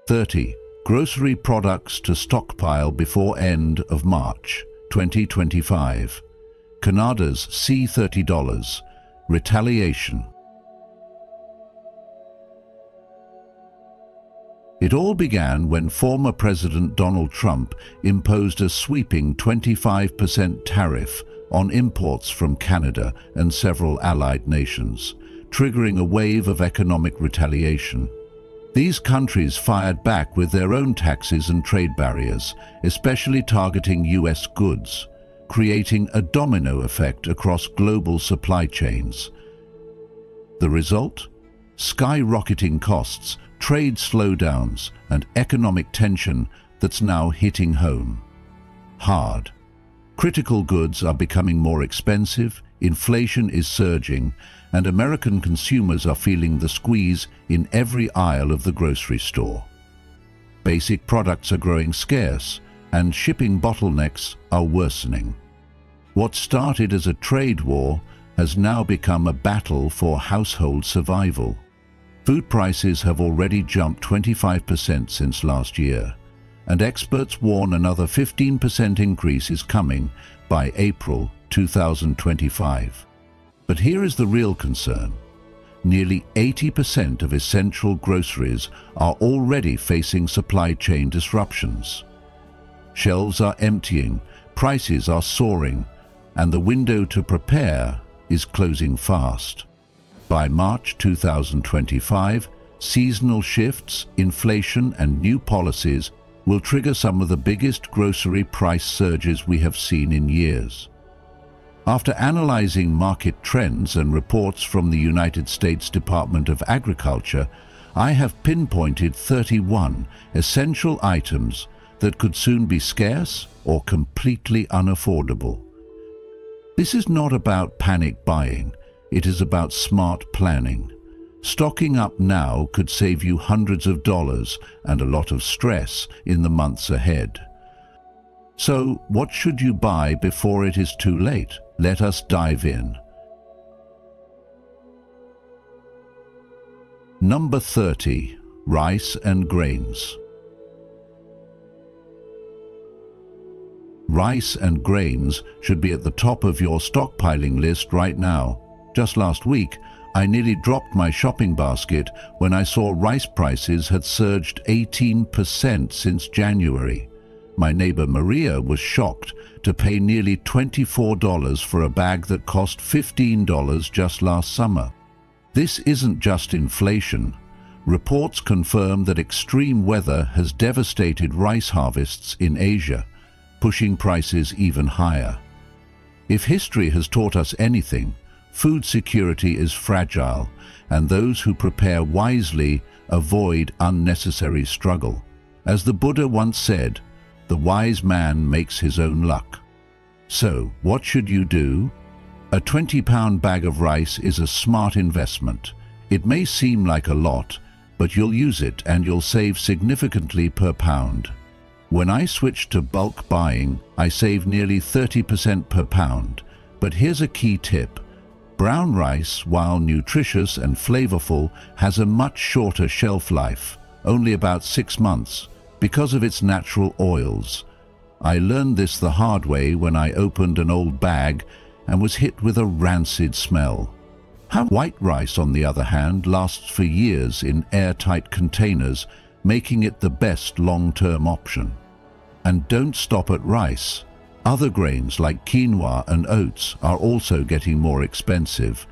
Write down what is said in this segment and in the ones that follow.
30. Grocery products to stockpile before end of March 2025. Canada's $30 Retaliation. It all began when former President Donald Trump imposed a sweeping 25% tariff on imports from Canada and several allied nations, triggering a wave of economic retaliation. These countries fired back with their own taxes and trade barriers, especially targeting US goods, creating a domino effect across global supply chains. The result? Skyrocketing costs, trade slowdowns, and economic tension that's now hitting home hard. Critical goods are becoming more expensive, inflation is surging, and American consumers are feeling the squeeze in every aisle of the grocery store. Basic products are growing scarce, and shipping bottlenecks are worsening. What started as a trade war has now become a battle for household survival. Food prices have already jumped 25% since last year, and experts warn another 15% increase is coming by April 2025. But here is the real concern. Nearly 80% of essential groceries are already facing supply chain disruptions. Shelves are emptying, prices are soaring, and the window to prepare is closing fast. By March 2025, seasonal shifts, inflation, and new policies will trigger some of the biggest grocery price surges we have seen in years. After analyzing market trends and reports from the United States Department of Agriculture, I have pinpointed 31 essential items that could soon be scarce or completely unaffordable. This is not about panic buying, it is about smart planning. Stocking up now could save you hundreds of dollars and a lot of stress in the months ahead. So, what should you buy before it is too late? Let us dive in. Number 30. Rice and grains. Rice and grains should be at the top of your stockpiling list right now. Just last week, I nearly dropped my shopping basket when I saw rice prices had surged 18% since January. My neighbor Maria was shocked to pay nearly $24 for a bag that cost $15 just last summer. This isn't just inflation. Reports confirm that extreme weather has devastated rice harvests in Asia, pushing prices even higher. If history has taught us anything, food security is fragile, and those who prepare wisely avoid unnecessary struggle. As the Buddha once said, the wise man makes his own luck. So, what should you do? A 20-pound bag of rice is a smart investment. It may seem like a lot, but you'll use it and you'll save significantly per pound. When I switched to bulk buying, I saved nearly 30% per pound. But here's a key tip. Brown rice, while nutritious and flavorful, has a much shorter shelf life, only about 6 months, because of its natural oils. I learned this the hard way when I opened an old bag and was hit with a rancid smell. White rice, on the other hand, lasts for years in airtight containers, making it the best long-term option. And don't stop at rice. Other grains like quinoa and oats are also getting more expensive.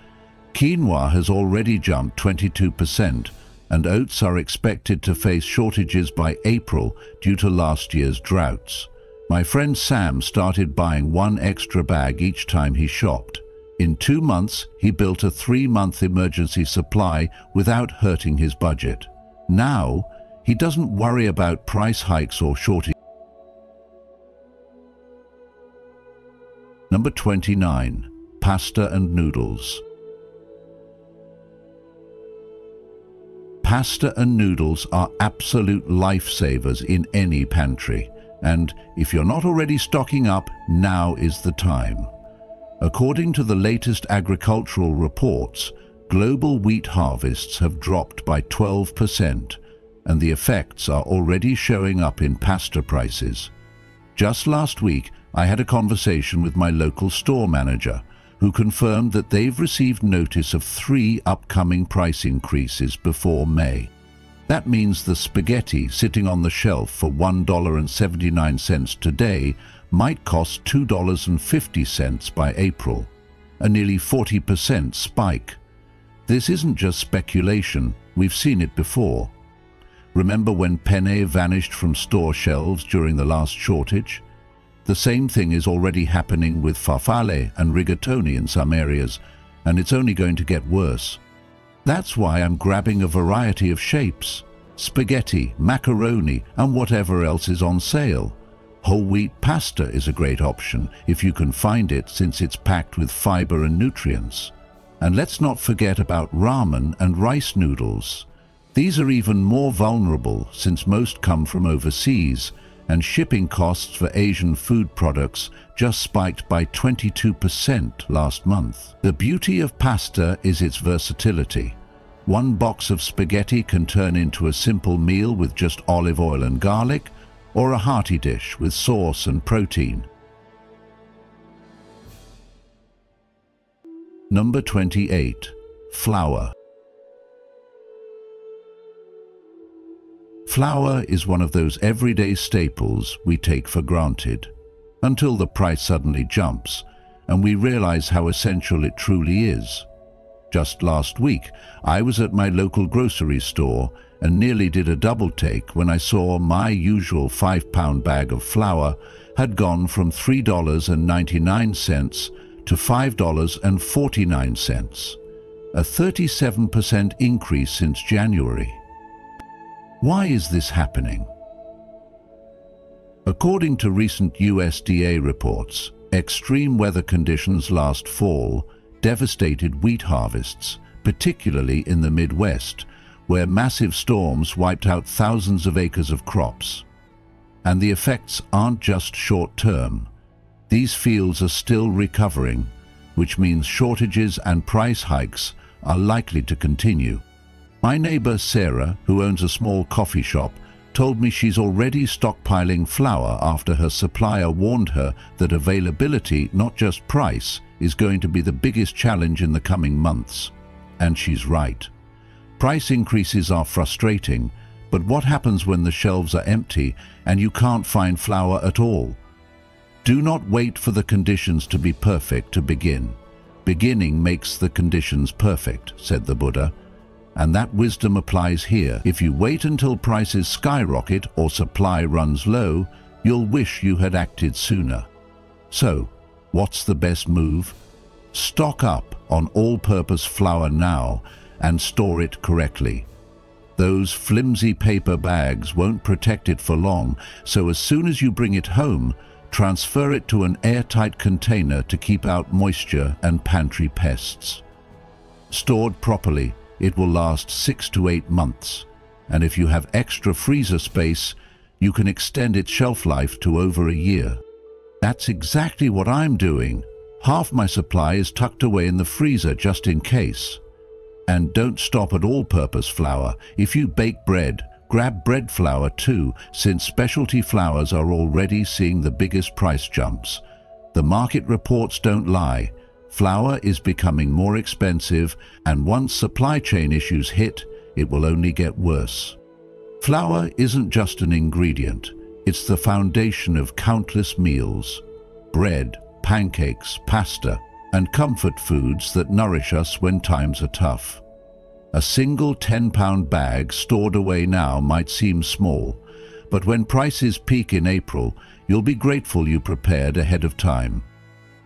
Quinoa has already jumped 22%, and oats are expected to face shortages by April due to last year's droughts. My friend Sam started buying 1 extra bag each time he shopped. In 2 months, he built a 3-month emergency supply without hurting his budget. Now, he doesn't worry about price hikes or shortages. Number 29. Pasta and noodles. Pasta and noodles are absolute lifesavers in any pantry, and if you're not already stocking up, now is the time. According to the latest agricultural reports, global wheat harvests have dropped by 12%, and the effects are already showing up in pasta prices. Just last week, I had a conversation with my local store manager, who confirmed that they've received notice of 3 upcoming price increases before May. That means the spaghetti sitting on the shelf for $1.79 today might cost $2.50 by April, a nearly 40% spike. This isn't just speculation, we've seen it before. Remember when penne vanished from store shelves during the last shortage? The same thing is already happening with farfalle and rigatoni in some areas, and it's only going to get worse. That's why I'm grabbing a variety of shapes: spaghetti, macaroni, and whatever else is on sale. Whole wheat pasta is a great option if you can find it, since it's packed with fiber and nutrients. And let's not forget about ramen and rice noodles. These are even more vulnerable since most come from overseas, and shipping costs for Asian food products just spiked by 22% last month. The beauty of pasta is its versatility. One box of spaghetti can turn into a simple meal with just olive oil and garlic, or a hearty dish with sauce and protein. Number 28. Flour. Flour is one of those everyday staples we take for granted, until the price suddenly jumps and we realize how essential it truly is. Just last week, I was at my local grocery store and nearly did a double take when I saw my usual 5-pound bag of flour had gone from $3.99 to $5.49, a 37% increase since January. Why is this happening? According to recent USDA reports, extreme weather conditions last fall devastated wheat harvests, particularly in the Midwest, where massive storms wiped out thousands of acres of crops. And the effects aren't just short-term. These fields are still recovering, which means shortages and price hikes are likely to continue. My neighbor Sarah, who owns a small coffee shop, told me she's already stockpiling flour after her supplier warned her that availability, not just price, is going to be the biggest challenge in the coming months. And she's right. Price increases are frustrating, but what happens when the shelves are empty and you can't find flour at all? Do not wait for the conditions to be perfect to begin. Beginning makes the conditions perfect, said the Buddha. And that wisdom applies here. If you wait until prices skyrocket or supply runs low, you'll wish you had acted sooner. So, what's the best move? Stock up on all-purpose flour now and store it correctly. Those flimsy paper bags won't protect it for long, so as soon as you bring it home, transfer it to an airtight container to keep out moisture and pantry pests. Stored properly, it will last 6 to 8 months, and if you have extra freezer space, you can extend its shelf life to over a year. That's exactly what I'm doing. Half my supply is tucked away in the freezer just in case. And don't stop at all-purpose flour. If you bake bread, grab bread flour too, since specialty flours are already seeing the biggest price jumps. The market reports don't lie. Flour is becoming more expensive, and once supply chain issues hit, it will only get worse. Flour isn't just an ingredient, it's the foundation of countless meals: bread, pancakes, pasta, and comfort foods that nourish us when times are tough. A single 10-pound bag stored away now might seem small, but when prices peak in April, you'll be grateful you prepared ahead of time.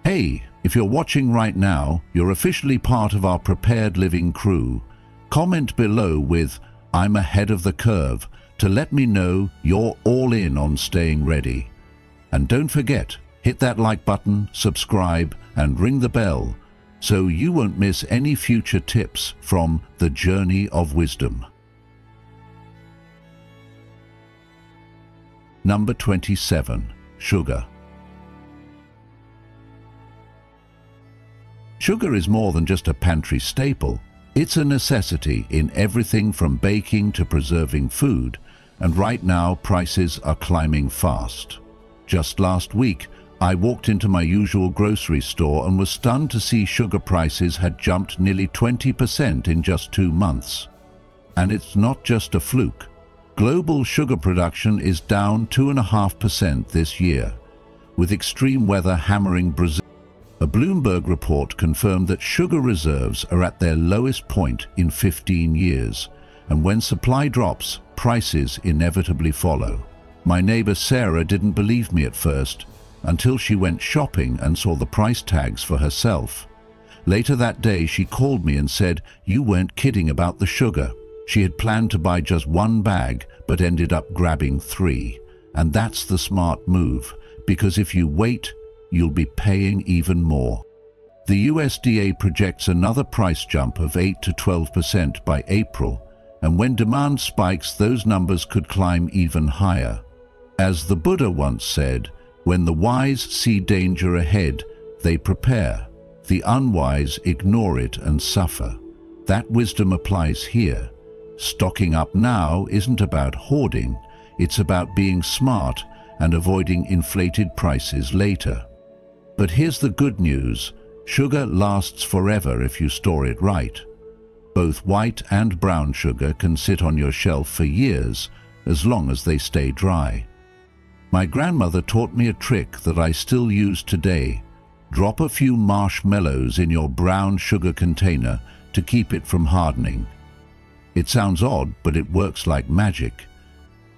Hey, if you're watching right now, you're officially part of our Prepared Living crew. Comment below with "I'm ahead of the curve" to let me know you're all in on staying ready. And don't forget, hit that like button, subscribe, and ring the bell so you won't miss any future tips from the Journey of Wisdom. Number 27. Sugar. Sugar is more than just a pantry staple. It's a necessity in everything from baking to preserving food, and right now prices are climbing fast. Just last week, I walked into my usual grocery store and was stunned to see sugar prices had jumped nearly 20% in just 2 months. And it's not just a fluke. Global sugar production is down 2.5% this year, with extreme weather hammering Brazil. A Bloomberg report confirmed that sugar reserves are at their lowest point in 15 years, and when supply drops, prices inevitably follow. My neighbor Sarah didn't believe me at first, until she went shopping and saw the price tags for herself. Later that day, she called me and said, "You weren't kidding about the sugar." She had planned to buy just 1 bag, but ended up grabbing 3. And that's the smart move, because if you wait, you'll be paying even more. The USDA projects another price jump of 8 to 12% by April, and when demand spikes, those numbers could climb even higher. As the Buddha once said, when the wise see danger ahead, they prepare. The unwise ignore it and suffer. That wisdom applies here. Stocking up now isn't about hoarding, it's about being smart and avoiding inflated prices later. But here's the good news. Sugar lasts forever if you store it right. Both white and brown sugar can sit on your shelf for years, as long as they stay dry. My grandmother taught me a trick that I still use today. Drop a few marshmallows in your brown sugar container to keep it from hardening. It sounds odd, but it works like magic.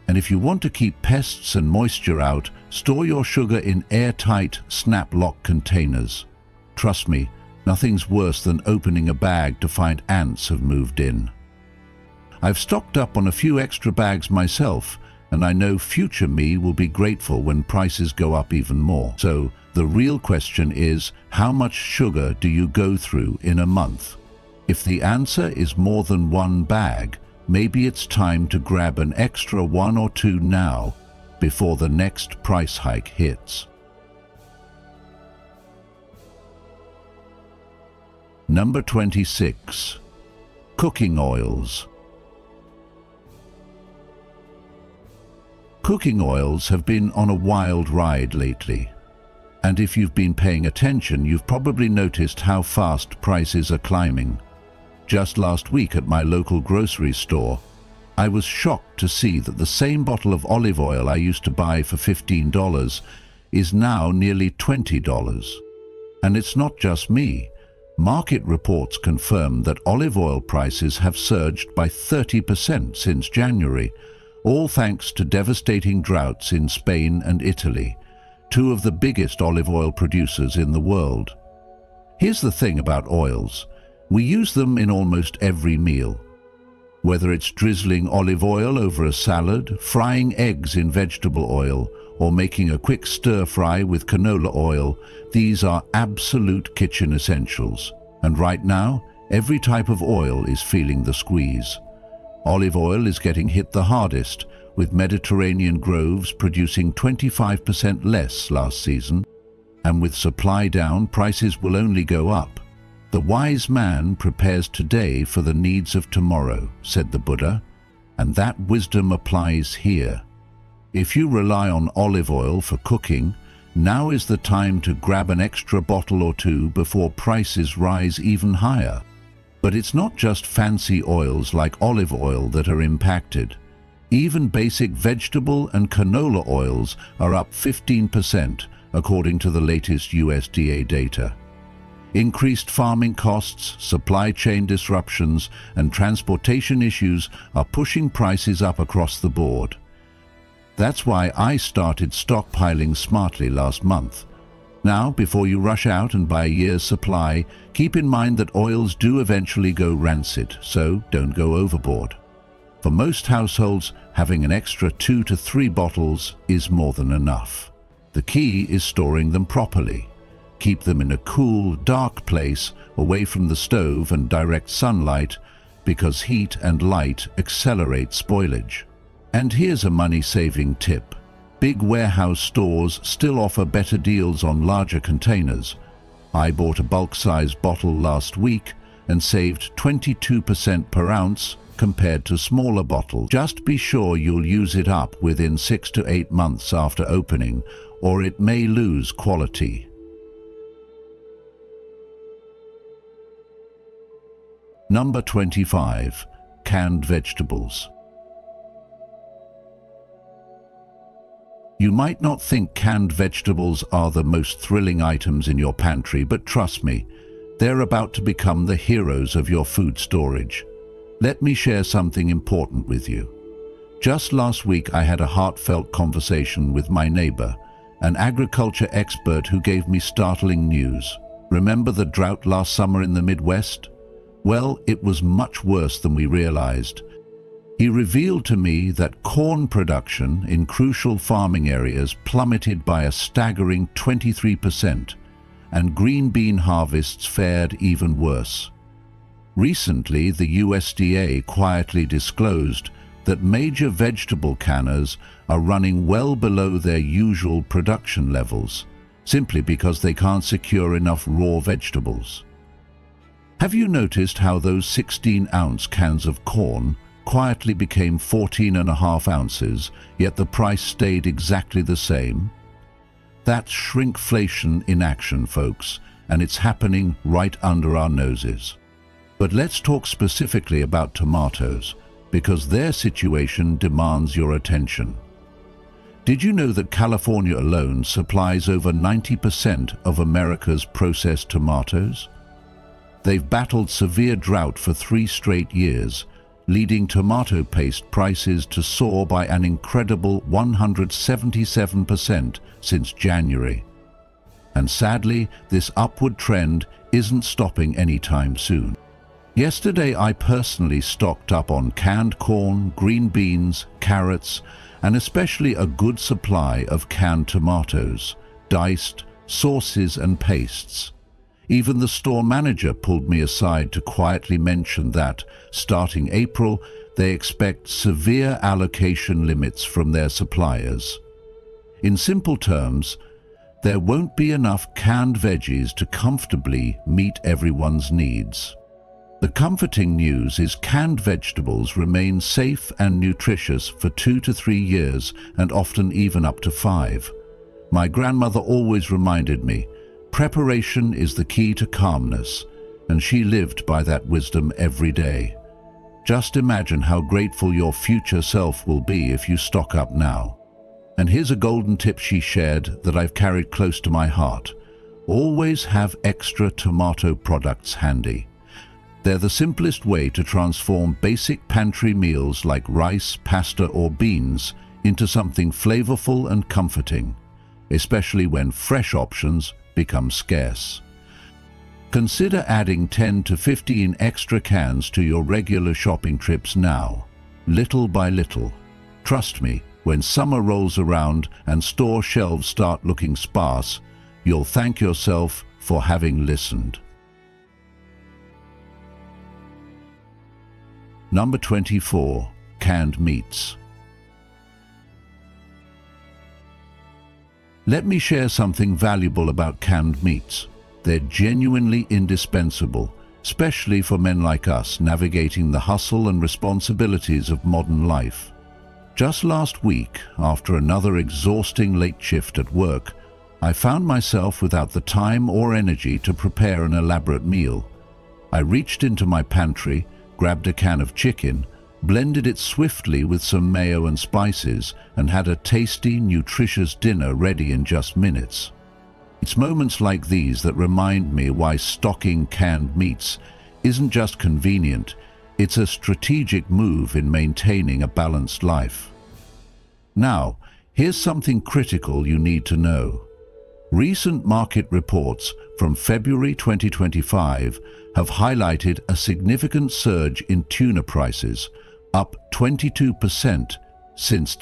And if you want to keep pests and moisture out, store your sugar in airtight, snap-lock containers. Trust me, nothing's worse than opening a bag to find ants have moved in. I've stocked up on a few extra bags myself, and I know future me will be grateful when prices go up even more. So the real question is, how much sugar do you go through in a month? If the answer is more than 1 bag, maybe it's time to grab an extra 1 or 2 now, before the next price hike hits. Number 26. Cooking oils. Cooking oils have been on a wild ride lately. And if you've been paying attention, you've probably noticed how fast prices are climbing. Just last week at my local grocery store, I was shocked to see that the same bottle of olive oil I used to buy for $15 is now nearly $20. And it's not just me. Market reports confirm that olive oil prices have surged by 30% since January, all thanks to devastating droughts in Spain and Italy, 2 of the biggest olive oil producers in the world. Here's the thing about oils. We use them in almost every meal. Whether it's drizzling olive oil over a salad, frying eggs in vegetable oil, or making a quick stir-fry with canola oil, these are absolute kitchen essentials. And right now, every type of oil is feeling the squeeze. Olive oil is getting hit the hardest, with Mediterranean groves producing 25% less last season. And with supply down, prices will only go up. The wise man prepares today for the needs of tomorrow, said the Buddha, and that wisdom applies here. If you rely on olive oil for cooking, now is the time to grab an extra bottle or 2 before prices rise even higher. But it's not just fancy oils like olive oil that are impacted. Even basic vegetable and canola oils are up 15%, according to the latest USDA data. Increased farming costs, supply chain disruptions, and transportation issues are pushing prices up across the board. That's why I started stockpiling smartly last month. Now, before you rush out and buy a year's supply, keep in mind that oils do eventually go rancid, so don't go overboard. For most households, having an extra 2 to 3 bottles is more than enough. The key is storing them properly. Keep them in a cool, dark place away from the stove and direct sunlight, because heat and light accelerate spoilage. And here's a money-saving tip. Big warehouse stores still offer better deals on larger containers. I bought a bulk-size bottle last week, and saved 22% per ounce compared to smaller bottles. Just be sure you'll use it up within 6 to 8 months after opening, or it may lose quality. Number 25. Canned vegetables. You might not think canned vegetables are the most thrilling items in your pantry, but trust me, they're about to become the heroes of your food storage. Let me share something important with you. Just last week I had a heartfelt conversation with my neighbor, an agriculture expert who gave me startling news. Remember the drought last summer in the Midwest? Well, it was much worse than we realized. He revealed to me that corn production in crucial farming areas plummeted by a staggering 23%, and green bean harvests fared even worse. Recently, the USDA quietly disclosed that major vegetable canners are running well below their usual production levels, simply because they can't secure enough raw vegetables. Have you noticed how those 16-ounce cans of corn quietly became 14.5 ounces, yet the price stayed exactly the same? That's shrinkflation in action, folks, and it's happening right under our noses. But let's talk specifically about tomatoes, because their situation demands your attention. Did you know that California alone supplies over 90% of America's processed tomatoes? They've battled severe drought for 3 straight years, leading tomato paste prices to soar by an incredible 177% since January. And sadly, this upward trend isn't stopping anytime soon. Yesterday, I personally stocked up on canned corn, green beans, carrots, and especially a good supply of canned tomatoes, diced, sauces, and pastes. Even the store manager pulled me aside to quietly mention that, starting April, they expect severe allocation limits from their suppliers. In simple terms, there won't be enough canned veggies to comfortably meet everyone's needs. The comforting news is canned vegetables remain safe and nutritious for 2 to 3 years, and often even up to 5. My grandmother always reminded me, preparation is the key to calmness, and she lived by that wisdom every day. Just imagine how grateful your future self will be if you stock up now. And here's a golden tip she shared that I've carried close to my heart. Always have extra tomato products handy. They're the simplest way to transform basic pantry meals like rice, pasta, or beans into something flavorful and comforting, especially when fresh options become scarce. Consider adding 10 to 15 extra cans to your regular shopping trips now, little by little. Trust me, when summer rolls around and store shelves start looking sparse, you'll thank yourself for having listened. Number 24. Canned meats. Let me share something valuable about canned meats. They're genuinely indispensable, especially for men like us navigating the hustle and responsibilities of modern life. Just last week, after another exhausting late shift at work, I found myself without the time or energy to prepare an elaborate meal. I reached into my pantry, grabbed a can of chicken, blended it swiftly with some mayo and spices, and had a tasty, nutritious dinner ready in just minutes. It's moments like these that remind me why stocking canned meats isn't just convenient, it's a strategic move in maintaining a balanced life. Now, here's something critical you need to know. Recent market reports from February 2025 have highlighted a significant surge in tuna prices, up 22% since.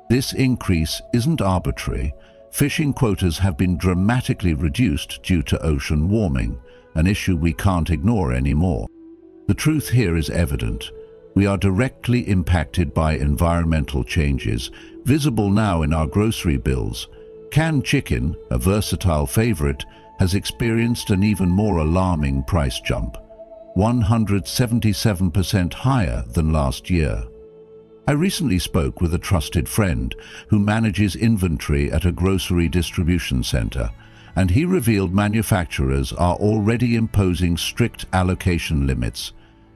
This increase isn't arbitrary. Fishing quotas have been dramatically reduced due to ocean warming, an issue we can't ignore anymore. The truth here is evident. We are directly impacted by environmental changes, visible now in our grocery bills. Canned chicken, a versatile favorite, has experienced an even more alarming price jump. 177% higher than last year. I recently spoke with a trusted friend who manages inventory at a grocery distribution center, and he revealed manufacturers are already imposing strict allocation limits.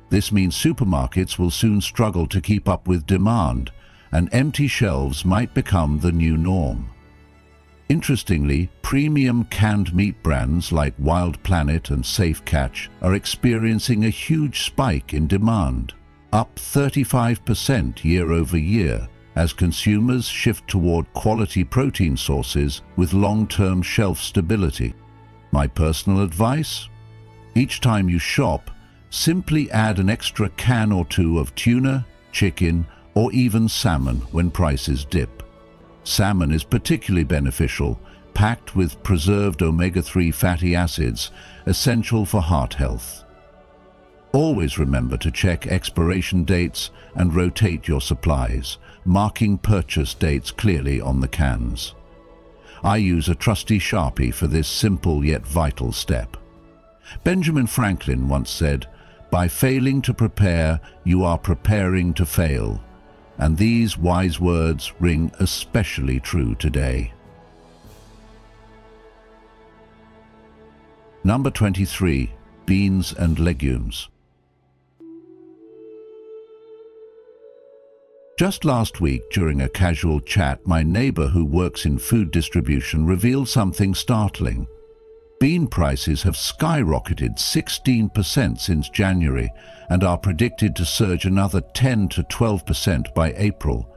This means supermarkets will soon struggle to keep up with demand, and empty shelves might become the new norm. Interestingly, premium canned meat brands like Wild Planet and Safe Catch are experiencing a huge spike in demand, up 35% year-over-year, as consumers shift toward quality protein sources with long-term shelf stability. My personal advice? Each time you shop, simply add an extra can or two of tuna, chicken, or even salmon when prices dip. Salmon is particularly beneficial, packed with preserved omega-3 fatty acids, essential for heart health. Always remember to check expiration dates and rotate your supplies, marking purchase dates clearly on the cans. I use a trusty Sharpie for this simple yet vital step. Benjamin Franklin once said, "By failing to prepare, you are preparing to fail." And these wise words ring especially true today. Number 23. Beans and legumes. Just last week, during a casual chat, my neighbor who works in food distribution revealed something startling. Bean prices have skyrocketed 16% since January and are predicted to surge another 10 to 12% by April.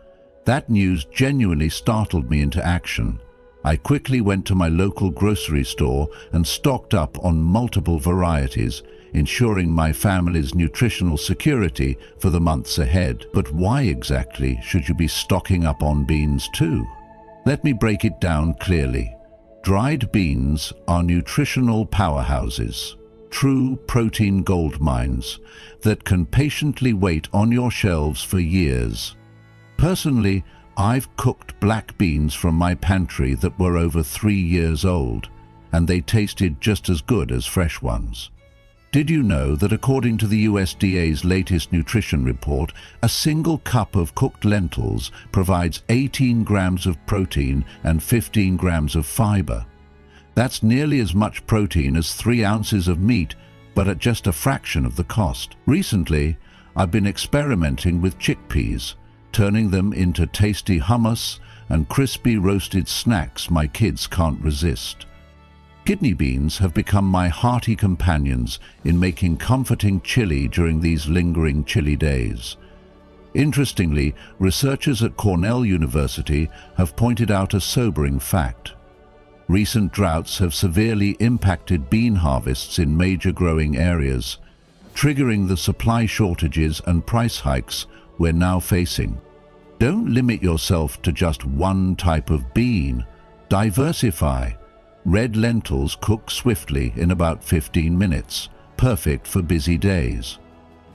That news genuinely startled me into action. I quickly went to my local grocery store and stocked up on multiple varieties, ensuring my family's nutritional security for the months ahead. But why exactly should you be stocking up on beans too? Let me break it down clearly. Dried beans are nutritional powerhouses, true protein gold mines that can patiently wait on your shelves for years. Personally, I've cooked black beans from my pantry that were over 3 years old, and they tasted just as good as fresh ones. Did you know that according to the USDA's latest nutrition report, a single cup of cooked lentils provides 18 grams of protein and 15 grams of fiber? That's nearly as much protein as 3 ounces of meat, but at just a fraction of the cost. Recently, I've been experimenting with chickpeas, turning them into tasty hummus and crispy roasted snacks my kids can't resist. Kidney beans have become my hearty companions in making comforting chili during these lingering chilly days. Interestingly, researchers at Cornell University have pointed out a sobering fact. Recent droughts have severely impacted bean harvests in major growing areas, triggering the supply shortages and price hikes we're now facing. Don't limit yourself to just one type of bean. Diversify. Red lentils cook swiftly in about 15 minutes, perfect for busy days.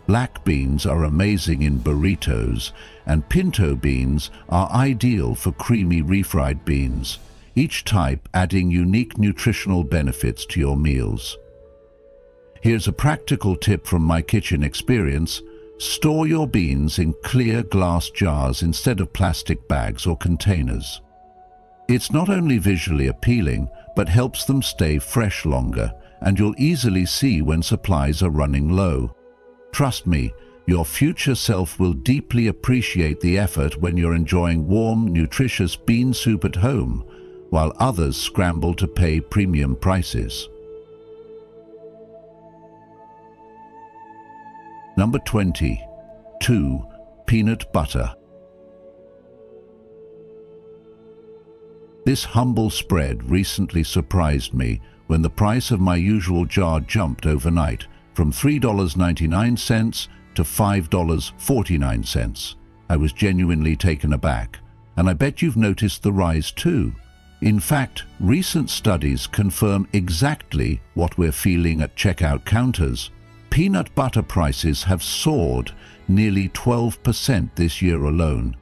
Black beans are amazing in burritos, and pinto beans are ideal for creamy refried beans, each type adding unique nutritional benefits to your meals. Here's a practical tip from my kitchen experience. Store your beans in clear glass jars instead of plastic bags or containers. It's not only visually appealing, but helps them stay fresh longer, and you'll easily see when supplies are running low. Trust me, your future self will deeply appreciate the effort when you're enjoying warm, nutritious bean soup at home, while others scramble to pay premium prices. Number 20. 2. Peanut butter. This humble spread recently surprised me when the price of my usual jar jumped overnight from $3.99 to $5.49. I was genuinely taken aback, and I bet you've noticed the rise too. In fact, recent studies confirm exactly what we're feeling at checkout counters. Peanut butter prices have soared nearly 12% this year alone.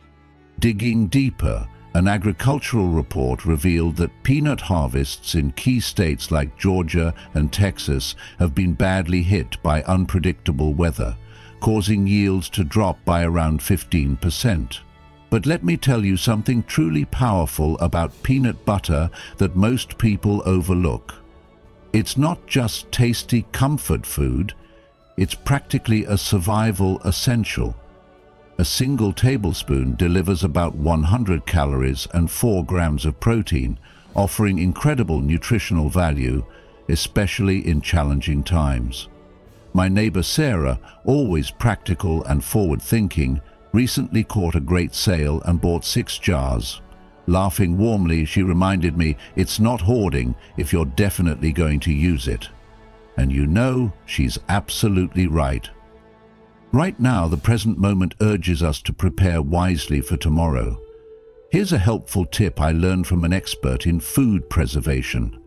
Digging deeper, An agricultural report revealed that peanut harvests in key states like Georgia and Texas have been badly hit by unpredictable weather, causing yields to drop by around 15%. But let me tell you something truly powerful about peanut butter that most people overlook. It's not just tasty comfort food, it's practically a survival essential. A single tablespoon delivers about 100 calories and 4 grams of protein, offering incredible nutritional value, especially in challenging times. My neighbor Sarah, always practical and forward-thinking, recently caught a great sale and bought 6 jars. Laughing warmly, she reminded me it's not hoarding if you're definitely going to use it. And you know, she's absolutely right. Right now, the present moment urges us to prepare wisely for tomorrow. Here's a helpful tip I learned from an expert in food preservation.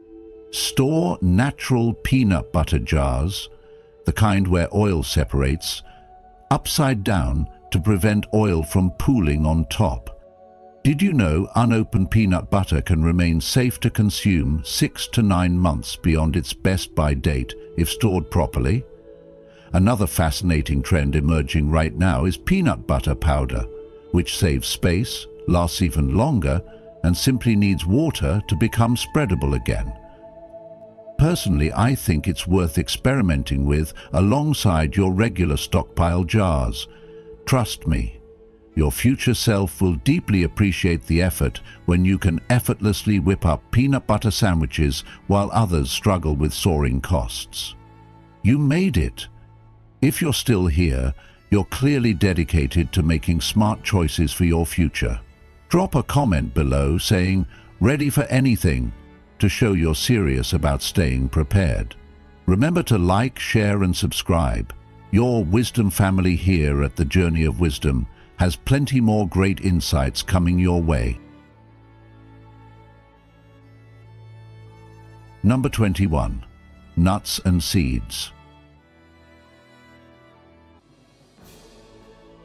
Store natural peanut butter jars, the kind where oil separates, upside down to prevent oil from pooling on top. Did you know unopened peanut butter can remain safe to consume 6 to 9 months beyond its best-by date if stored properly? Another fascinating trend emerging right now is peanut butter powder, which saves space, lasts even longer, and simply needs water to become spreadable again. Personally, I think it's worth experimenting with alongside your regular stockpile jars. Trust me, your future self will deeply appreciate the effort when you can effortlessly whip up peanut butter sandwiches while others struggle with soaring costs. You made it! If you're still here, you're clearly dedicated to making smart choices for your future. Drop a comment below saying, "Ready for anything," to show you're serious about staying prepared. Remember to like, share, and subscribe. Your wisdom family here at the Journey of Wisdom has plenty more great insights coming your way. Number 21. Nuts and seeds.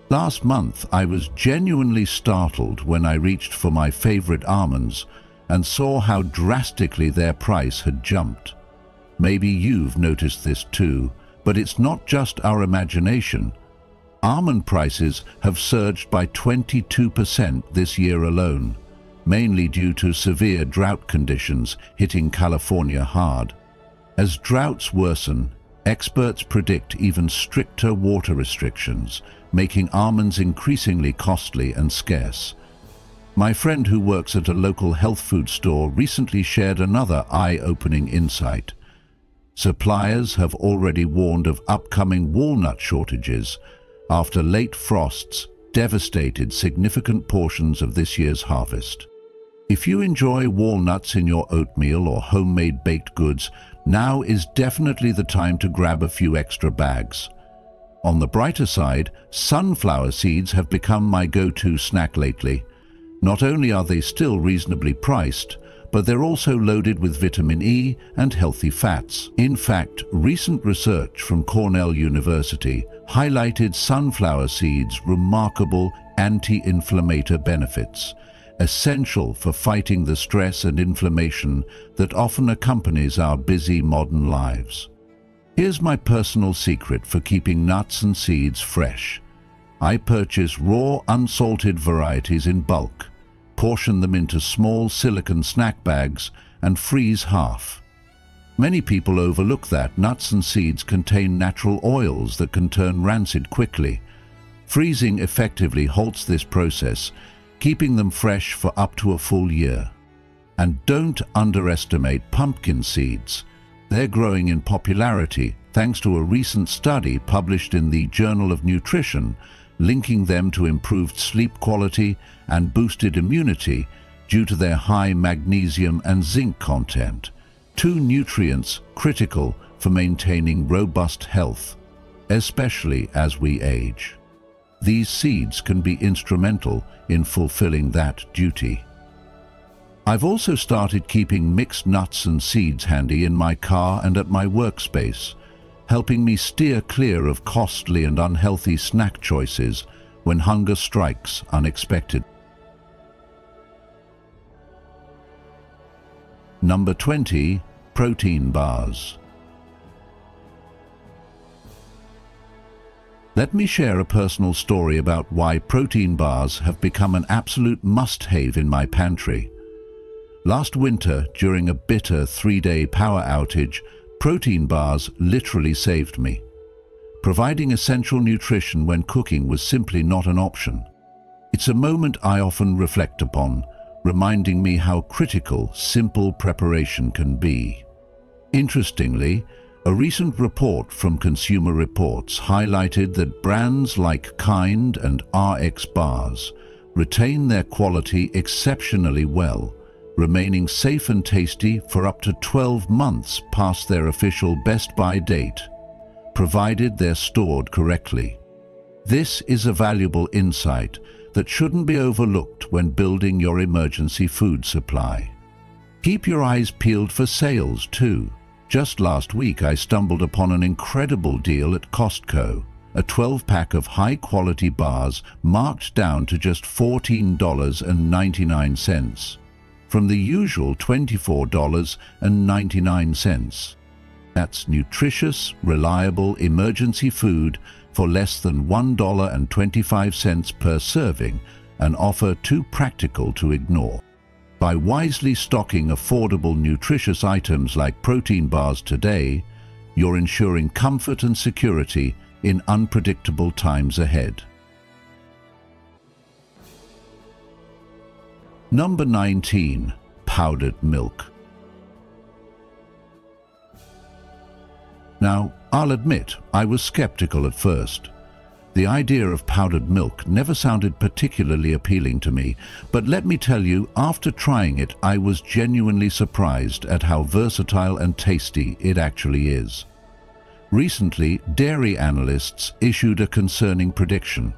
Last month, I was genuinely startled when I reached for my favorite almonds and saw how drastically their price had jumped. Maybe you've noticed this too, but it's not just our imagination. Almond prices have surged by 22% this year alone, mainly due to severe drought conditions hitting California hard. As droughts worsen, experts predict even stricter water restrictions, making almonds increasingly costly and scarce. My friend who works at a local health food store recently shared another eye-opening insight. Suppliers have already warned of upcoming walnut shortages after late frosts devastated significant portions of this year's harvest. If you enjoy walnuts in your oatmeal or homemade baked goods, now is definitely the time to grab a few extra bags. On the brighter side, sunflower seeds have become my go-to snack lately. Not only are they still reasonably priced, but they're also loaded with vitamin E and healthy fats. In fact, recent research from Cornell University highlighted sunflower seeds' remarkable anti-inflammatory benefits, essential for fighting the stress and inflammation that often accompanies our busy modern lives. Here's my personal secret for keeping nuts and seeds fresh. I purchase raw, unsalted varieties in bulk, portion them into small silicone snack bags, and freeze half. Many people overlook that nuts and seeds contain natural oils that can turn rancid quickly. Freezing effectively halts this process, keeping them fresh for up to a full year. And don't underestimate pumpkin seeds. They're growing in popularity thanks to a recent study published in the Journal of Nutrition, linking them to improved sleep quality and boosted immunity due to their high magnesium and zinc content, two nutrients critical for maintaining robust health, especially as we age. These seeds can be instrumental in fulfilling that duty. I've also started keeping mixed nuts and seeds handy in my car and at my workspace, helping me steer clear of costly and unhealthy snack choices when hunger strikes unexpectedly. Number 20. Protein bars. Let me share a personal story about why protein bars have become an absolute must-have in my pantry. Last winter, during a bitter 3-day power outage, protein bars literally saved me. Providing essential nutrition when cooking was simply not an option. It's a moment I often reflect upon, reminding me how critical simple preparation can be. Interestingly, a recent report from Consumer Reports highlighted that brands like Kind and RX bars retain their quality exceptionally well, remaining safe and tasty for up to 12 months past their official best by date, provided they're stored correctly. This is a valuable insight that shouldn't be overlooked when building your emergency food supply. Keep your eyes peeled for sales too. Just last week I stumbled upon an incredible deal at Costco, a 12-pack of high-quality bars marked down to just $14.99, from the usual $24.99. That's nutritious, reliable emergency food for less than $1.25 per serving, an offer too practical to ignore. By wisely stocking affordable, nutritious items like protein bars today, you're ensuring comfort and security in unpredictable times ahead. Number 19. Powdered milk. Now, I'll admit, I was skeptical at first. The idea of powdered milk never sounded particularly appealing to me, but let me tell you, after trying it, I was genuinely surprised at how versatile and tasty it actually is. Recently, dairy analysts issued a concerning prediction.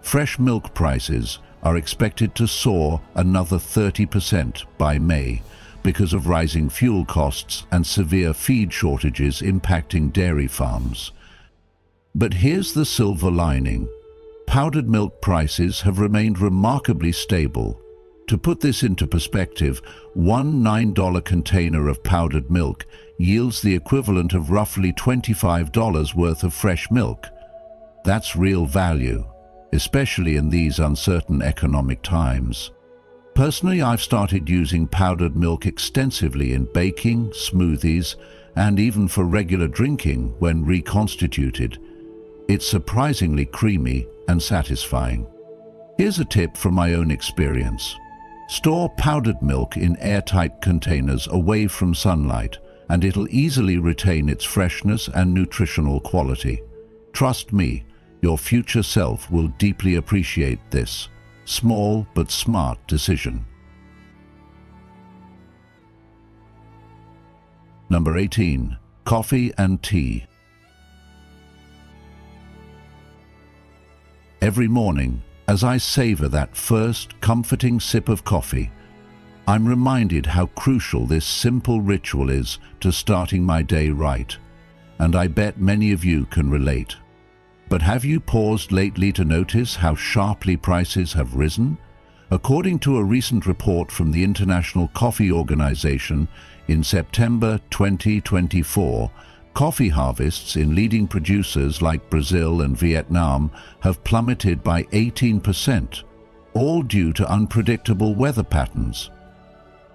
Fresh milk prices are expected to soar another 30% by May because of rising fuel costs and severe feed shortages impacting dairy farms. But here's the silver lining. Powdered milk prices have remained remarkably stable. To put this into perspective, one $9 container of powdered milk yields the equivalent of roughly $25 worth of fresh milk. That's real value, especially in these uncertain economic times. Personally, I've started using powdered milk extensively in baking, smoothies, and even for regular drinking when reconstituted. It's surprisingly creamy and satisfying. Here's a tip from my own experience. Store powdered milk in airtight containers away from sunlight, and it'll easily retain its freshness and nutritional quality. Trust me, your future self will deeply appreciate this small but smart decision. Number 18. Coffee and tea. Every morning, as I savor that first comforting sip of coffee, I'm reminded how crucial this simple ritual is to starting my day right, and I bet many of you can relate. But have you paused lately to notice how sharply prices have risen? According to a recent report from the International Coffee Organization, in September 2024, coffee harvests in leading producers like Brazil and Vietnam have plummeted by 18%, all due to unpredictable weather patterns.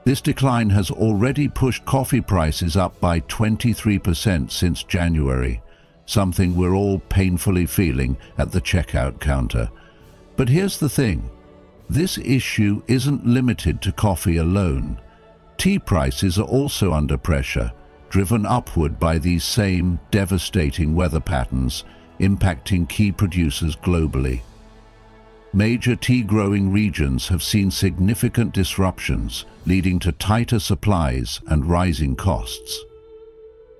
This decline has already pushed coffee prices up by 23% since January, something we're all painfully feeling at the checkout counter. But here's the thing. This issue isn't limited to coffee alone. Tea prices are also under pressure, driven upward by these same devastating weather patterns impacting key producers globally. Major tea-growing regions have seen significant disruptions, leading to tighter supplies and rising costs.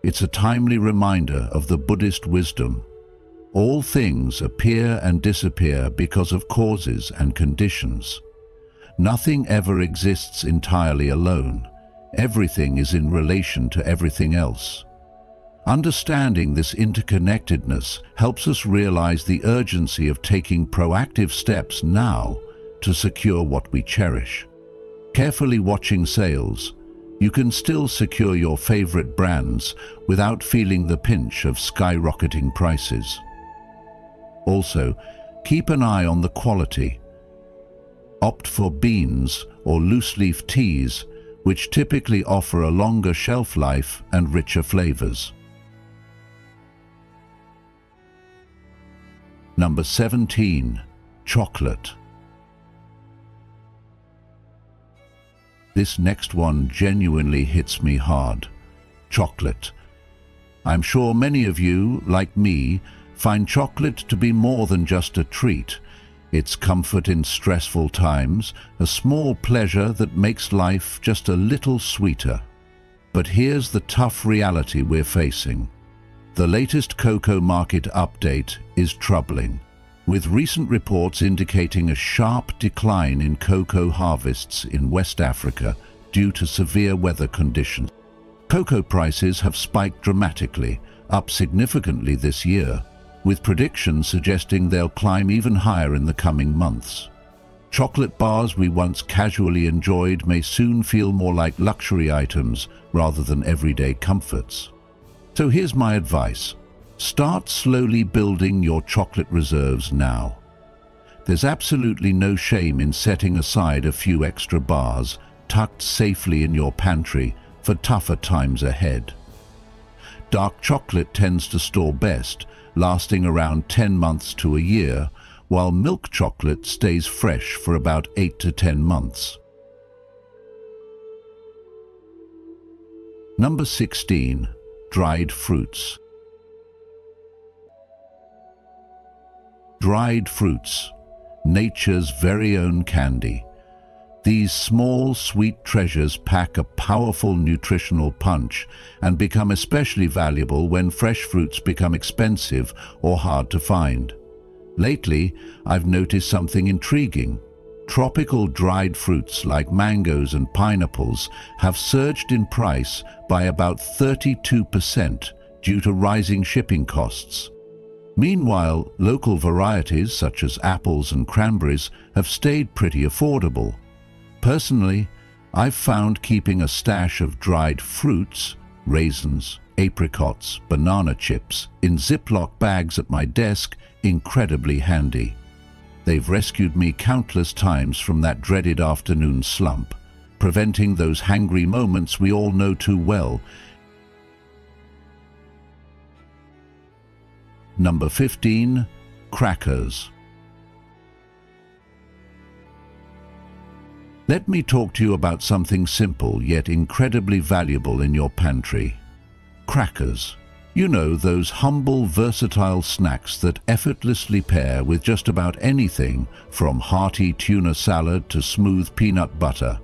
It's a timely reminder of the Buddhist wisdom. All things appear and disappear because of causes and conditions. Nothing ever exists entirely alone. Everything is in relation to everything else. Understanding this interconnectedness helps us realize the urgency of taking proactive steps now to secure what we cherish. Carefully watching sales, you can still secure your favorite brands without feeling the pinch of skyrocketing prices. Also, keep an eye on the quality. Opt for beans or loose-leaf teas, which typically offer a longer shelf life and richer flavors. Number 17. Chocolate. This next one genuinely hits me hard. Chocolate. I'm sure many of you, like me, find chocolate to be more than just a treat. It's comfort in stressful times, a small pleasure that makes life just a little sweeter. But here's the tough reality we're facing. The latest cocoa market update is troubling, with recent reports indicating a sharp decline in cocoa harvests in West Africa due to severe weather conditions. Cocoa prices have spiked dramatically, up significantly this year, with predictions suggesting they'll climb even higher in the coming months. Chocolate bars we once casually enjoyed may soon feel more like luxury items rather than everyday comforts. So here's my advice. Start slowly building your chocolate reserves now. There's absolutely no shame in setting aside a few extra bars tucked safely in your pantry for tougher times ahead. Dark chocolate tends to store best, lasting around 10 months to a year, while milk chocolate stays fresh for about 8 to 10 months. Number 16. Dried fruits. Dried fruits, nature's very own candy. These small, sweet treasures pack a powerful nutritional punch and become especially valuable when fresh fruits become expensive or hard to find. Lately, I've noticed something intriguing. Tropical dried fruits like mangoes and pineapples have surged in price by about 32% due to rising shipping costs. Meanwhile, local varieties such as apples and cranberries have stayed pretty affordable. Personally, I've found keeping a stash of dried fruits, raisins, apricots, banana chips in Ziploc bags at my desk incredibly handy. They've rescued me countless times from that dreaded afternoon slump, preventing those hangry moments we all know too well. Number 15. Crackers. Let me talk to you about something simple yet incredibly valuable in your pantry. Crackers. You know, those humble, versatile snacks that effortlessly pair with just about anything from hearty tuna salad to smooth peanut butter,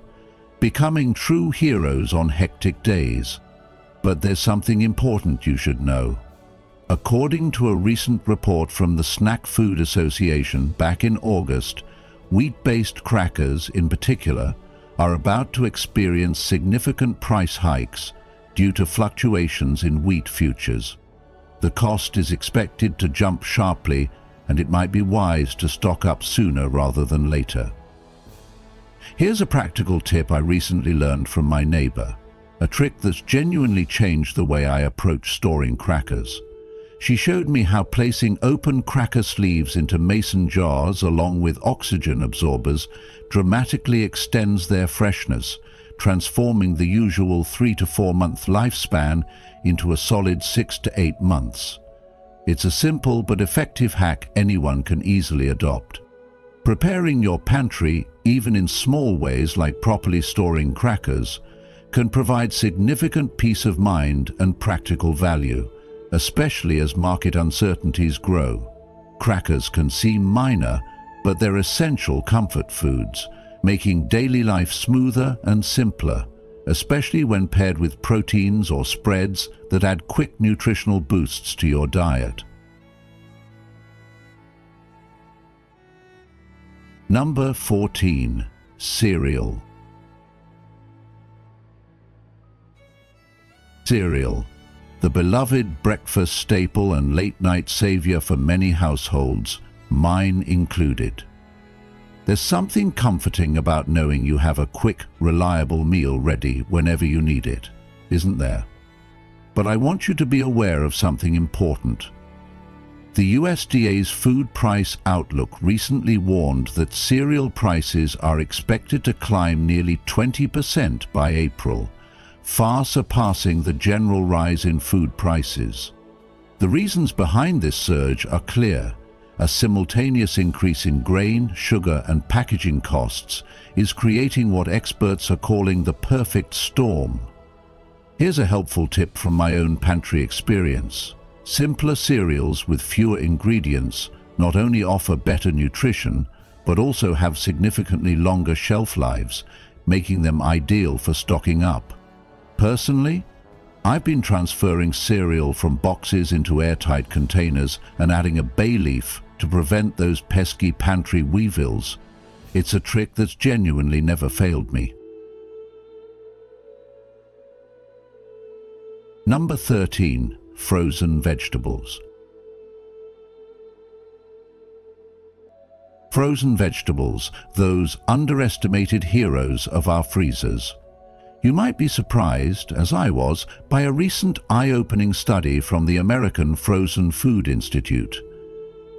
becoming true heroes on hectic days. But there's something important you should know. According to a recent report from the Snack Food Association back in August, wheat-based crackers in particular are about to experience significant price hikes due to fluctuations in wheat futures. The cost is expected to jump sharply, and it might be wise to stock up sooner rather than later. Here's a practical tip I recently learned from my neighbor, a trick that's genuinely changed the way I approach storing crackers. She showed me how placing open cracker sleeves into mason jars along with oxygen absorbers dramatically extends their freshness, transforming the usual 3 to 4 month lifespan into a solid 6 to 8 months. It's a simple but effective hack anyone can easily adopt. Preparing your pantry, even in small ways like properly storing crackers, can provide significant peace of mind and practical value, especially as market uncertainties grow. Crackers can seem minor, but they're essential comfort foods, making daily life smoother and simpler, especially when paired with proteins or spreads that add quick nutritional boosts to your diet. Number 14. Cereal. Cereal, the beloved breakfast staple and late-night savior for many households, mine included. There's something comforting about knowing you have a quick, reliable meal ready whenever you need it, isn't there? But I want you to be aware of something important. The USDA's Food Price Outlook recently warned that cereal prices are expected to climb nearly 20% by April, far surpassing the general rise in food prices. The reasons behind this surge are clear. A simultaneous increase in grain, sugar, and packaging costs is creating what experts are calling the perfect storm. Here's a helpful tip from my own pantry experience. Simpler cereals with fewer ingredients not only offer better nutrition, but also have significantly longer shelf lives, making them ideal for stocking up. Personally, I've been transferring cereal from boxes into airtight containers and adding a bay leaf to prevent those pesky pantry weevils. It's a trick that's genuinely never failed me. Number 13. Frozen vegetables. Frozen vegetables, those underestimated heroes of our freezers. You might be surprised, as I was, by a recent eye-opening study from the American Frozen Food Institute.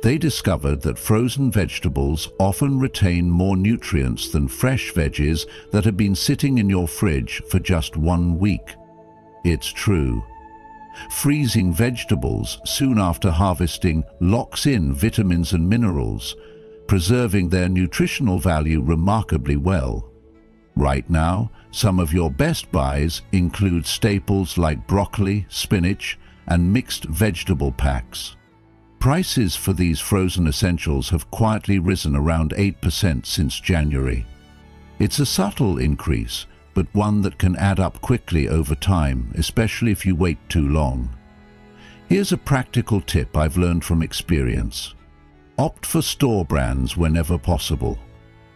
They discovered that frozen vegetables often retain more nutrients than fresh veggies that have been sitting in your fridge for just 1 week. It's true. Freezing vegetables soon after harvesting locks in vitamins and minerals, preserving their nutritional value remarkably well. Right now, some of your best buys include staples like broccoli, spinach, and mixed vegetable packs. Prices for these frozen essentials have quietly risen around 8% since January. It's a subtle increase, but one that can add up quickly over time, especially if you wait too long. Here's a practical tip I've learned from experience. Opt for store brands whenever possible.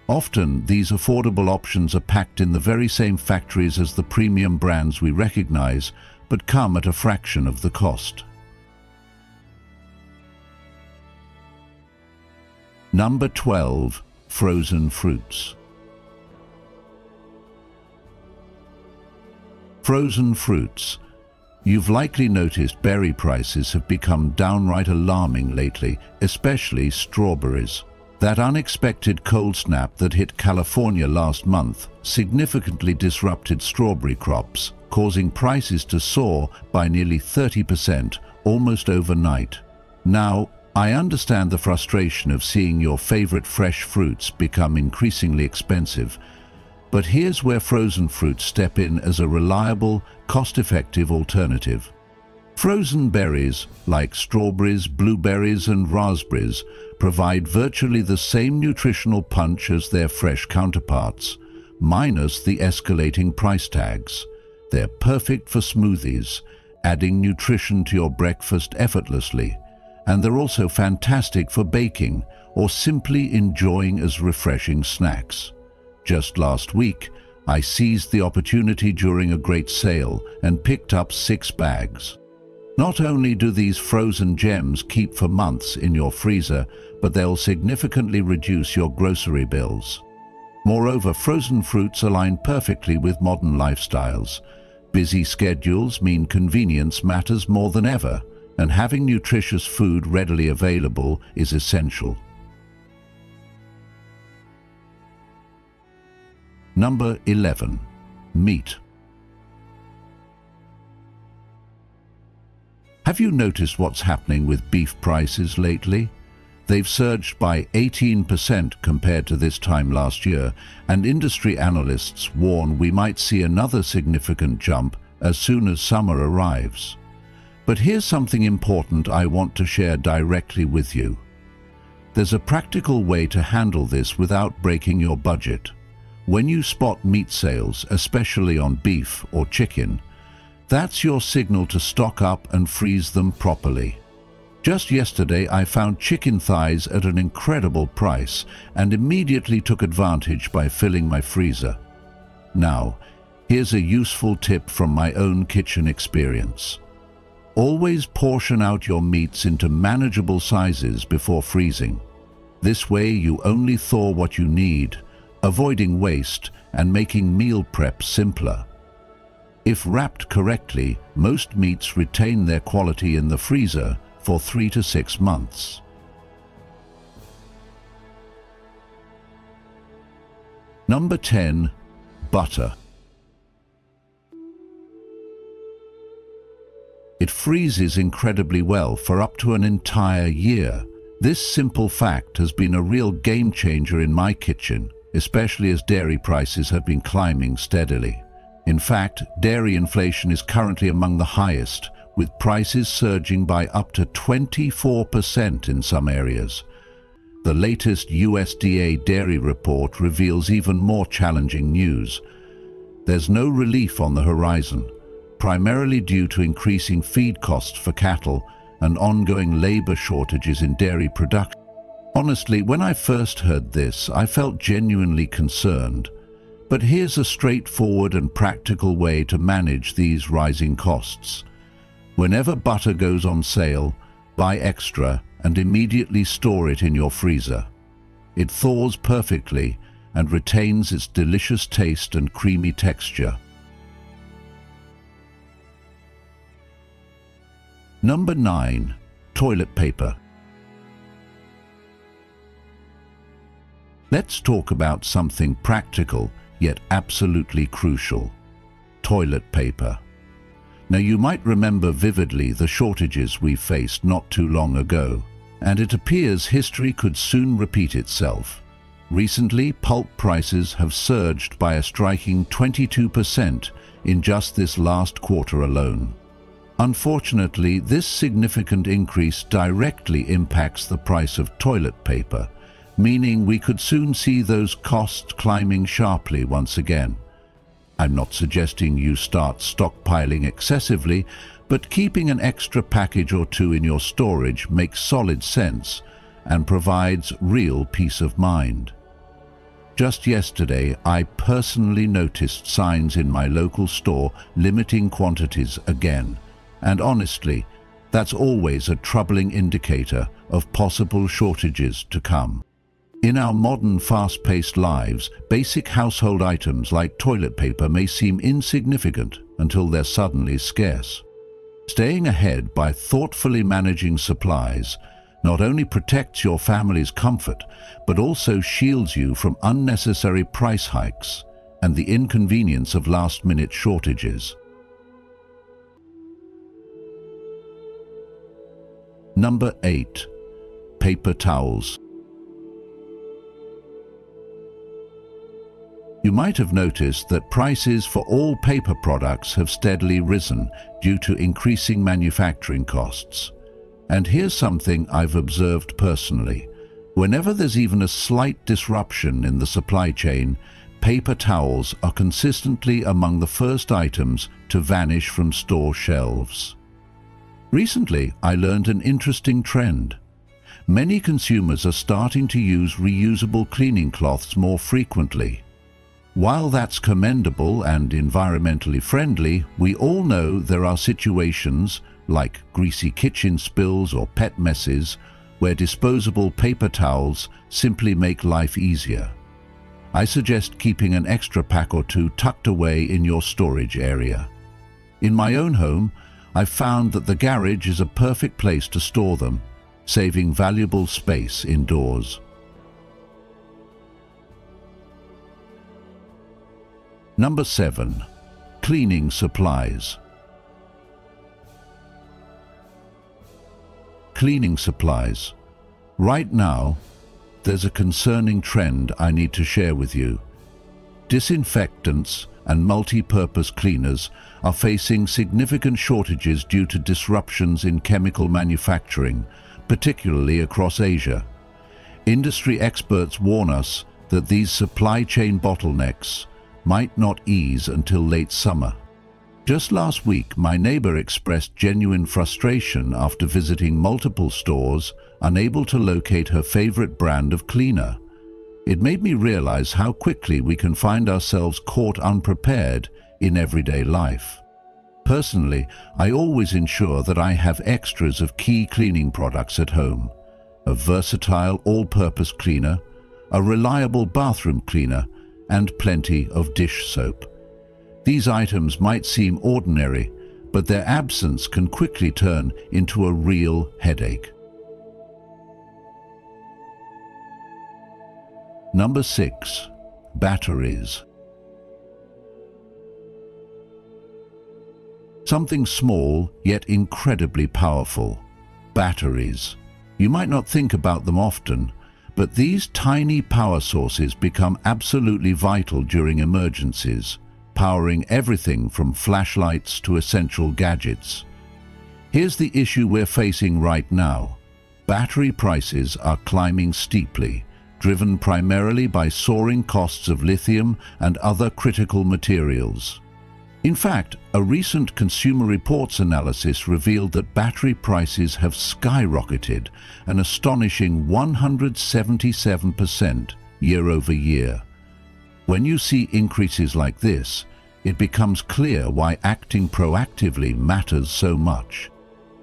Often, these affordable options are packed in the very same factories as the premium brands we recognize, but come at a fraction of the cost. Number 12. Frozen fruits. Frozen fruits. You've likely noticed berry prices have become downright alarming lately, especially strawberries. That unexpected cold snap that hit California last month significantly disrupted strawberry crops, causing prices to soar by nearly 30% almost overnight. Now, I understand the frustration of seeing your favorite fresh fruits become increasingly expensive, but here's where frozen fruits step in as a reliable, cost-effective alternative. Frozen berries, like strawberries, blueberries, and raspberries, provide virtually the same nutritional punch as their fresh counterparts, minus the escalating price tags. They're perfect for smoothies, adding nutrition to your breakfast effortlessly, and they're also fantastic for baking or simply enjoying as refreshing snacks. Just last week, I seized the opportunity during a great sale and picked up 6 bags. Not only do these frozen gems keep for months in your freezer, but they'll significantly reduce your grocery bills. Moreover, frozen fruits align perfectly with modern lifestyles. Busy schedules mean convenience matters more than ever, and having nutritious food readily available is essential. Number 11. Meat. Have you noticed what's happening with beef prices lately? They've surged by 18% compared to this time last year, and industry analysts warn we might see another significant jump as soon as summer arrives. But here's something important I want to share directly with you. There's a practical way to handle this without breaking your budget. When you spot meat sales, especially on beef or chicken, that's your signal to stock up and freeze them properly. Just yesterday, I found chicken thighs at an incredible price and immediately took advantage by filling my freezer. Now, here's a useful tip from my own kitchen experience. Always portion out your meats into manageable sizes before freezing. This way you only thaw what you need, avoiding waste and making meal prep simpler. If wrapped correctly, most meats retain their quality in the freezer for 3 to 6 months. Number 10. Butter. It freezes incredibly well for up to an entire year. This simple fact has been a real game changer in my kitchen, especially as dairy prices have been climbing steadily. In fact, dairy inflation is currently among the highest, with prices surging by up to 24% in some areas. The latest USDA dairy report reveals even more challenging news. There's no relief on the horizon, primarily due to increasing feed costs for cattle and ongoing labor shortages in dairy production. Honestly, when I first heard this, I felt genuinely concerned. But here's a straightforward and practical way to manage these rising costs. Whenever butter goes on sale, buy extra and immediately store it in your freezer. It thaws perfectly and retains its delicious taste and creamy texture. Number 9. Toilet paper. Let's talk about something practical yet absolutely crucial: toilet paper. Now, you might remember vividly the shortages we faced not too long ago, and it appears history could soon repeat itself. Recently, pulp prices have surged by a striking 22% in just this last quarter alone. Unfortunately, this significant increase directly impacts the price of toilet paper, meaning we could soon see those costs climbing sharply once again. I'm not suggesting you start stockpiling excessively, but keeping an extra package or two in your storage makes solid sense and provides real peace of mind. Just yesterday, I personally noticed signs in my local store limiting quantities again, and honestly, that's always a troubling indicator of possible shortages to come. In our modern, fast-paced lives, basic household items like toilet paper may seem insignificant until they're suddenly scarce. Staying ahead by thoughtfully managing supplies not only protects your family's comfort, but also shields you from unnecessary price hikes and the inconvenience of last-minute shortages. Number 8. Paper towels. You might have noticed that prices for all paper products have steadily risen due to increasing manufacturing costs. And here's something I've observed personally. Whenever there's even a slight disruption in the supply chain, paper towels are consistently among the first items to vanish from store shelves. Recently, I learned an interesting trend. Many consumers are starting to use reusable cleaning cloths more frequently. While that's commendable and environmentally friendly, we all know there are situations, like greasy kitchen spills or pet messes, where disposable paper towels simply make life easier. I suggest keeping an extra pack or two tucked away in your storage area. In my own home, I've found that the garage is a perfect place to store them, saving valuable space indoors. Number 7. Cleaning supplies. Cleaning supplies. Right now, there's a concerning trend I need to share with you. Disinfectants and multi-purpose cleaners are facing significant shortages due to disruptions in chemical manufacturing, particularly across Asia. Industry experts warn us that these supply chain bottlenecks might not ease until late summer. Just last week, my neighbor expressed genuine frustration after visiting multiple stores, unable to locate her favorite brand of cleaner. It made me realize how quickly we can find ourselves caught unprepared in everyday life. Personally, I always ensure that I have extras of key cleaning products at home. a versatile all-purpose cleaner, a reliable bathroom cleaner, and plenty of dish soap. These items might seem ordinary, but their absence can quickly turn into a real headache. Number 6. Batteries. Something small, yet incredibly powerful. Batteries. You might not think about them often, but these tiny power sources become absolutely vital during emergencies, powering everything from flashlights to essential gadgets. Here's the issue we're facing right now. Battery prices are climbing steeply, driven primarily by soaring costs of lithium and other critical materials. In fact, a recent Consumer Reports analysis revealed that battery prices have skyrocketed an astonishing 177% year over year. When you see increases like this, it becomes clear why acting proactively matters so much.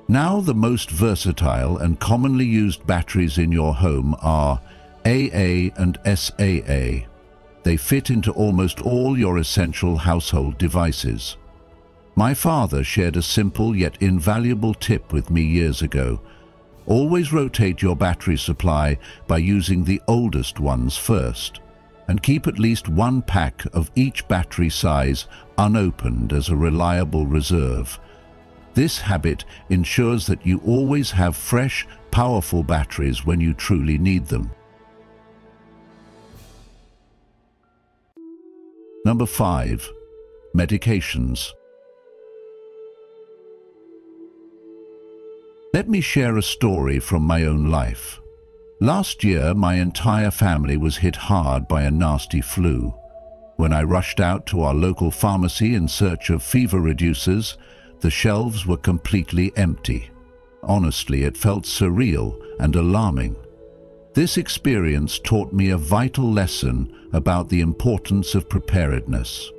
Now, the most versatile and commonly used batteries in your home are AA and SAA. They fit into almost all your essential household devices. My father shared a simple yet invaluable tip with me years ago. Always rotate your battery supply by using the oldest ones first, and keep at least one pack of each battery size unopened as a reliable reserve. This habit ensures that you always have fresh, powerful batteries when you truly need them. Number 5. Medications. Let me share a story from my own life. Last year, my entire family was hit hard by a nasty flu. When I rushed out to our local pharmacy in search of fever reducers, the shelves were completely empty. Honestly, it felt surreal and alarming. This experience taught me a vital lesson about the importance of preparedness.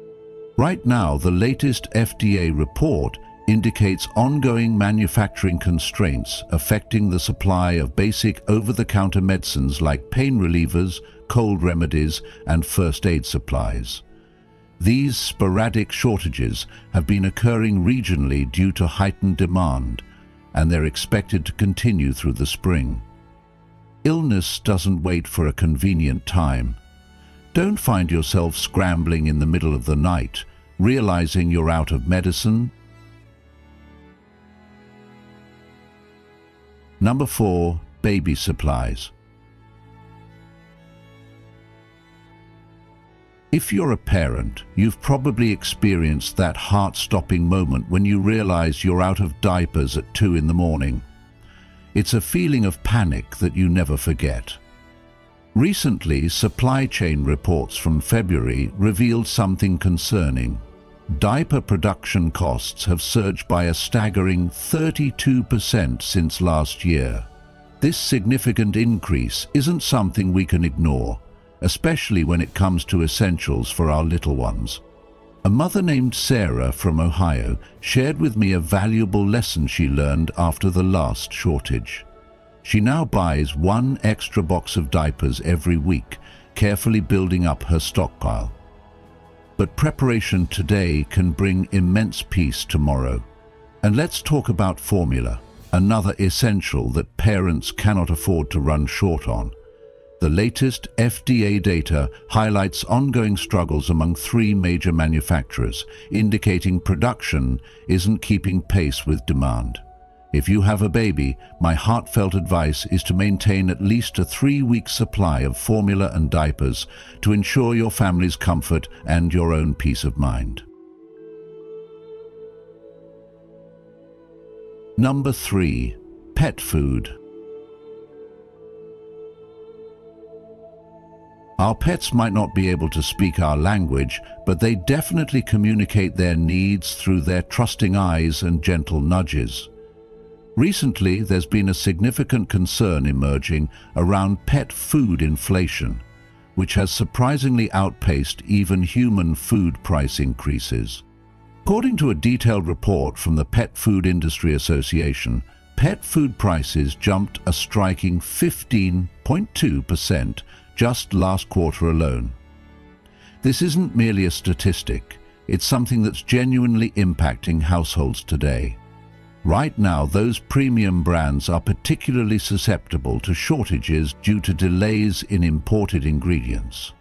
Right now, the latest FDA report indicates ongoing manufacturing constraints affecting the supply of basic over-the-counter medicines like pain relievers, cold remedies, and first aid supplies. These sporadic shortages have been occurring regionally due to heightened demand, and they're expected to continue through the spring. Illness doesn't wait for a convenient time. Don't find yourself scrambling in the middle of the night, realizing you're out of medicine. Number 4. Baby supplies. If you're a parent, you've probably experienced that heart-stopping moment when you realize you're out of diapers at 2 in the morning. It's a feeling of panic that you never forget. Recently, supply chain reports from February revealed something concerning. Diaper production costs have surged by a staggering 32% since last year. This significant increase isn't something we can ignore, especially when it comes to essentials for our little ones. A mother named Sarah from Ohio shared with me a valuable lesson she learned after the last shortage. She now buys 1 extra box of diapers every week, carefully building up her stockpile. But preparation today can bring immense peace tomorrow. And let's talk about formula, another essential that parents cannot afford to run short on. The latest FDA data highlights ongoing struggles among 3 major manufacturers, indicating production isn't keeping pace with demand. If you have a baby, my heartfelt advice is to maintain at least a 3-week supply of formula and diapers to ensure your family's comfort and your own peace of mind. Number 3. Pet food. Our pets might not be able to speak our language, but they definitely communicate their needs through their trusting eyes and gentle nudges. Recently, there's been a significant concern emerging around pet food inflation, which has surprisingly outpaced even human food price increases. According to a detailed report from the Pet Food Industry Association, Pet food prices jumped a striking 15.2% just last quarter alone. This isn't merely a statistic, it's something that's genuinely impacting households today. Right now, those premium brands are particularly susceptible to shortages due to delays in imported ingredients.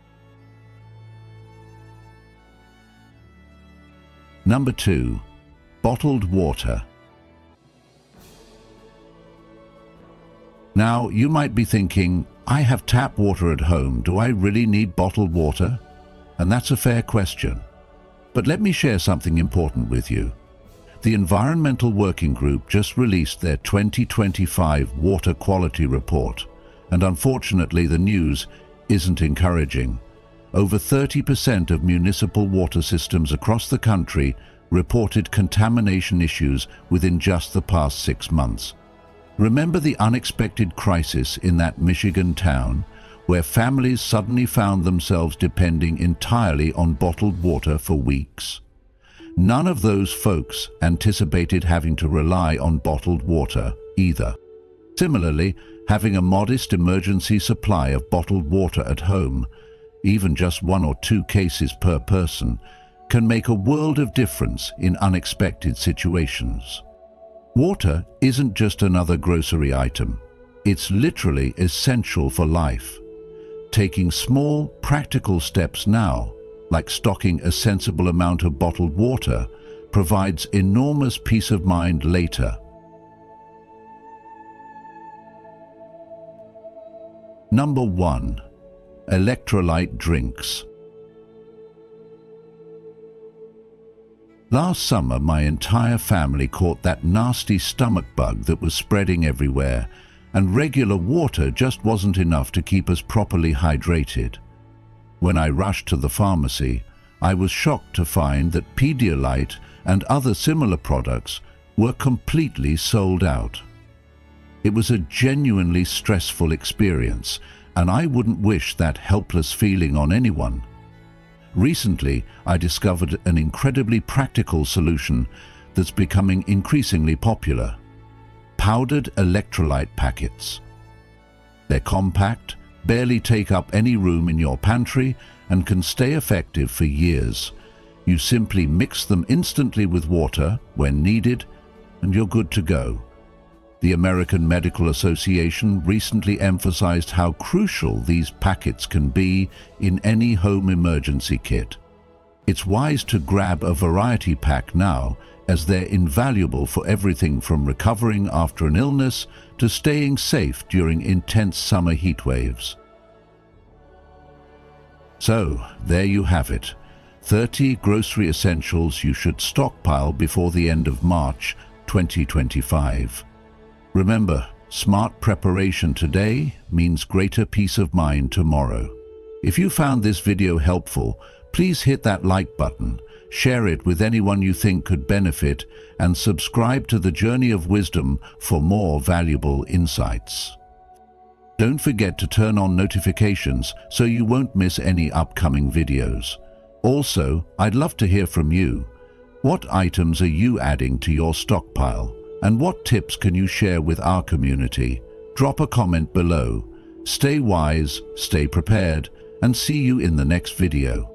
Number 2. Bottled water. Now, you might be thinking, I have tap water at home, do I really need bottled water? And that's a fair question. But let me share something important with you. The Environmental Working Group just released their 2025 Water Quality Report, and unfortunately the news isn't encouraging. Over 30% of municipal water systems across the country reported contamination issues within just the past 6 months. Remember the unexpected crisis in that Michigan town, where families suddenly found themselves depending entirely on bottled water for weeks? None of those folks anticipated having to rely on bottled water either. Similarly, having a modest emergency supply of bottled water at home, even just 1 or 2 cases per person, can make a world of difference in unexpected situations. Water isn't just another grocery item. It's literally essential for life. Taking small, practical steps now, like stocking a sensible amount of bottled water, provides enormous peace of mind later. Number 1. Electrolyte drinks. Last summer, my entire family caught that nasty stomach bug that was spreading everywhere, and regular water just wasn't enough to keep us properly hydrated. When I rushed to the pharmacy, I was shocked to find that Pedialyte and other similar products were completely sold out. It was a genuinely stressful experience, and I wouldn't wish that helpless feeling on anyone. Recently, I discovered an incredibly practical solution that's becoming increasingly popular: powdered electrolyte packets. They're compact, barely take up any room in your pantry, and can stay effective for years. You simply mix them instantly with water when needed, and you're good to go. The American Medical Association recently emphasized how crucial these packets can be in any home emergency kit. It's wise to grab a variety pack now, as they're invaluable for everything from recovering after an illness to staying safe during intense summer heat waves. So, there you have it. 30 grocery essentials you should stockpile before the end of March 2025. Remember, smart preparation today means greater peace of mind tomorrow. If you found this video helpful, please hit that like button, share it with anyone you think could benefit, and subscribe to the Journey of Wisdom for more valuable insights. Don't forget to turn on notifications so you won't miss any upcoming videos. Also, I'd love to hear from you. What items are you adding to your stockpile? And what tips can you share with our community? Drop a comment below. Stay wise, stay prepared, and see you in the next video.